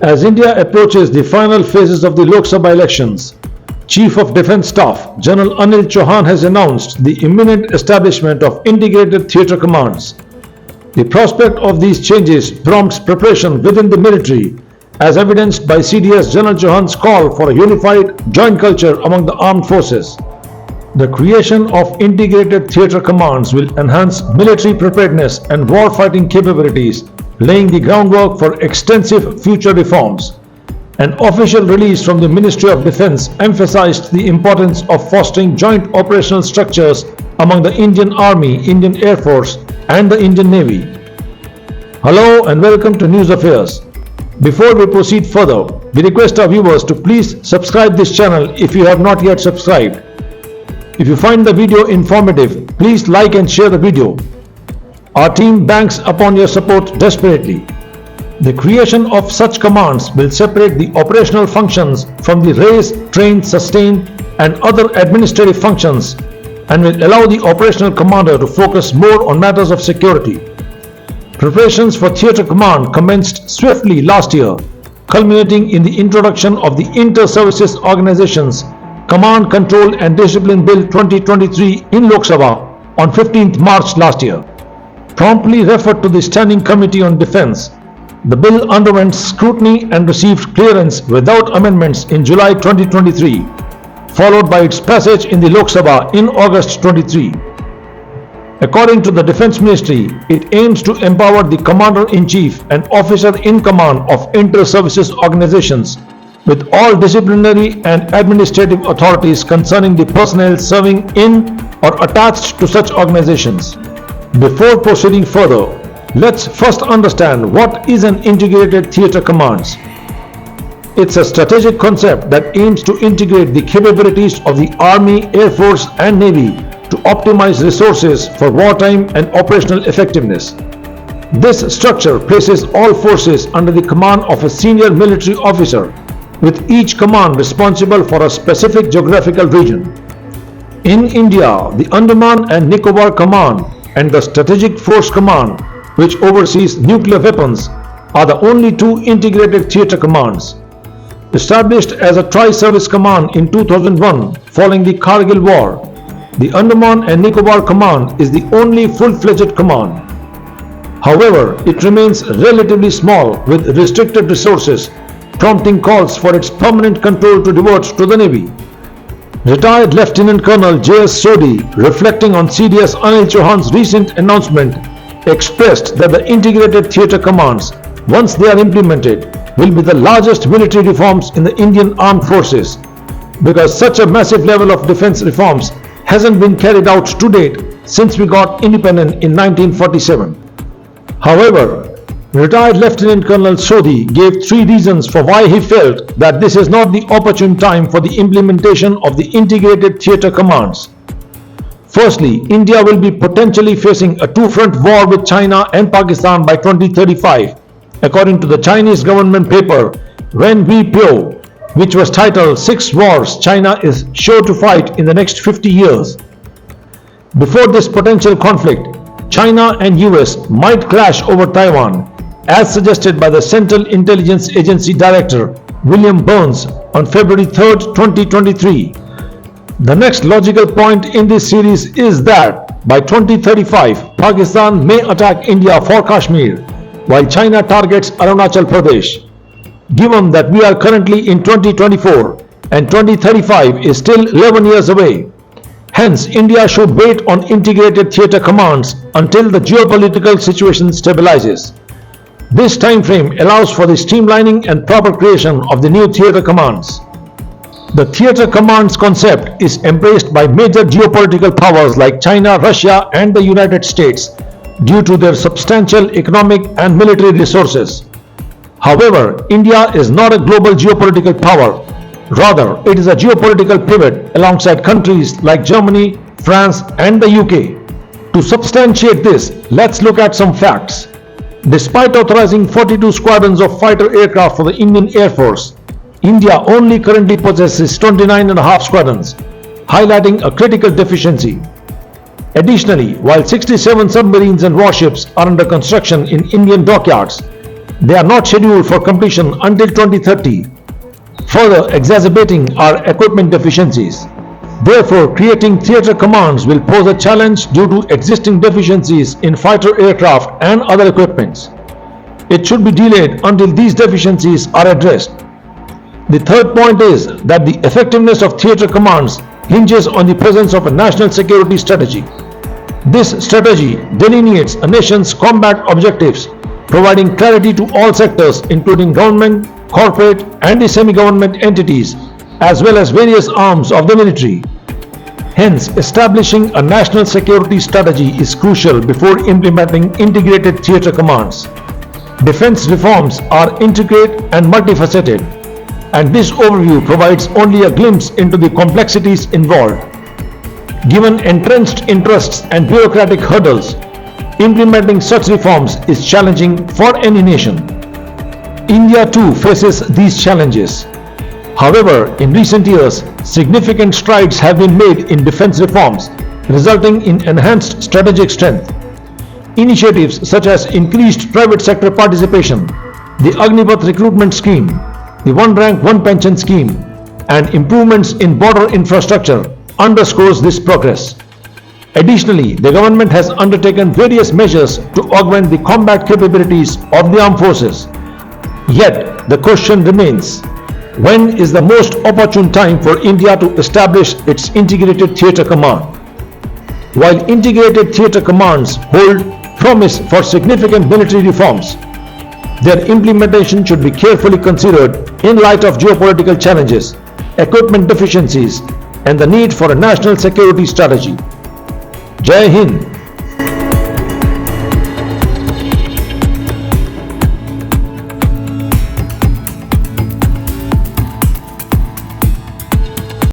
As India approaches the final phases of the Lok Sabha elections, Chief of Defence Staff General Anil Chauhan has announced the imminent establishment of integrated theatre commands. The prospect of these changes prompts preparation within the military, as evidenced by CDS General Chauhan's call for a unified joint culture among the armed forces. The creation of integrated theatre commands will enhance military preparedness and war-fighting capabilities, laying the groundwork for extensive future reforms. An official release from the Ministry of Defence emphasized the importance of fostering joint operational structures among the Indian Army, Indian Air Force, and the Indian Navy. Hello and welcome to News Affairs. Before we proceed further, we request our viewers to please subscribe this channel if you have not yet subscribed. If you find the video informative, please like and share the video. Our team banks upon your support desperately. The creation of such commands will separate the operational functions from the raise, train, sustain and other administrative functions and will allow the operational commander to focus more on matters of security. Preparations for Theatre Command commenced swiftly last year, culminating in the introduction of the Inter-Services Organizations Command, Control and Discipline Bill 2023 in Lok Sabha on 15th March last year. Promptly referred to the Standing Committee on Defence, the bill underwent scrutiny and received clearance without amendments in July 2023, followed by its passage in the Lok Sabha in August 23. According to the Defence Ministry, it aims to empower the Commander-in-Chief and Officer-in-Command of Inter-Services Organizations with all disciplinary and administrative authorities concerning the personnel serving in or attached to such organizations. Before proceeding further, let's first understand what is an integrated theatre commands. It's a strategic concept that aims to integrate the capabilities of the Army, Air Force and Navy to optimize resources for wartime and operational effectiveness. This structure places all forces under the command of a senior military officer, with each command responsible for a specific geographical region. In India, the Andaman and Nicobar Command and the Strategic Force Command, which oversees nuclear weapons, are the only two integrated theatre commands. Established as a tri-service command in 2001 following the Kargil War, the Andaman and Nicobar Command is the only full-fledged command. However, it remains relatively small with restricted resources, prompting calls for its permanent control to revert to the Navy. Retired Lieutenant Colonel J.S. Sodhi, reflecting on CDS Anil Chauhan's recent announcement, expressed that the integrated theatre commands, once they are implemented, will be the largest military reforms in the Indian Armed Forces, because such a massive level of defence reforms hasn't been carried out to date since we got independent in 1947. However, Retired Lieutenant Colonel Sodhi gave three reasons for why he felt that this is not the opportune time for the implementation of the integrated theatre commands. Firstly, India will be potentially facing a two-front war with China and Pakistan by 2035, according to the Chinese government paper Wen Vi Pyo, which was titled 6 Wars China is Sure to Fight in the Next 50 Years. Before this potential conflict, China and US might clash over Taiwan, as suggested by the Central Intelligence Agency Director William Burns on February 3, 2023. The next logical point in this series is that by 2035, Pakistan may attack India for Kashmir, while China targets Arunachal Pradesh. Given that we are currently in 2024 and 2035 is still 11 years away, hence India should wait on integrated theatre commands until the geopolitical situation stabilizes. This time frame allows for the streamlining and proper creation of the new theatre commands. The theatre commands concept is embraced by major geopolitical powers like China, Russia and the United States due to their substantial economic and military resources. However, India is not a global geopolitical power. Rather, it is a geopolitical pivot alongside countries like Germany, France and the UK. To substantiate this, let's look at some facts. Despite authorizing 42 squadrons of fighter aircraft for the Indian Air Force, India only currently possesses 29.5 squadrons, highlighting a critical deficiency. Additionally, while 67 submarines and warships are under construction in Indian dockyards, They are not scheduled for completion until 2030, further exacerbating our equipment deficiencies. Therefore, creating theatre commands will pose a challenge due to existing deficiencies in fighter aircraft and other equipments. It should be delayed until these deficiencies are addressed. The third point is that the effectiveness of theatre commands hinges on the presence of a national security strategy. This strategy delineates a nation's combat objectives, providing clarity to all sectors including government, corporate and the semi-government entities, as well as various arms of the military. Hence, establishing a national security strategy is crucial before implementing integrated theatre commands. Defense reforms are intricate and multifaceted, and this overview provides only a glimpse into the complexities involved. Given entrenched interests and bureaucratic hurdles, implementing such reforms is challenging for any nation. India too faces these challenges. However, in recent years, significant strides have been made in defense reforms, resulting in enhanced strategic strength. Initiatives such as increased private sector participation, the Agnipath recruitment scheme, the One Rank One Pension scheme, and improvements in border infrastructure underscores this progress. Additionally, the government has undertaken various measures to augment the combat capabilities of the armed forces. Yet, the question remains, when is the most opportune time for India to establish its integrated theatre command? While integrated theatre commands hold promise for significant military reforms, their implementation should be carefully considered in light of geopolitical challenges, equipment deficiencies, and the need for a national security strategy. Jai Hind.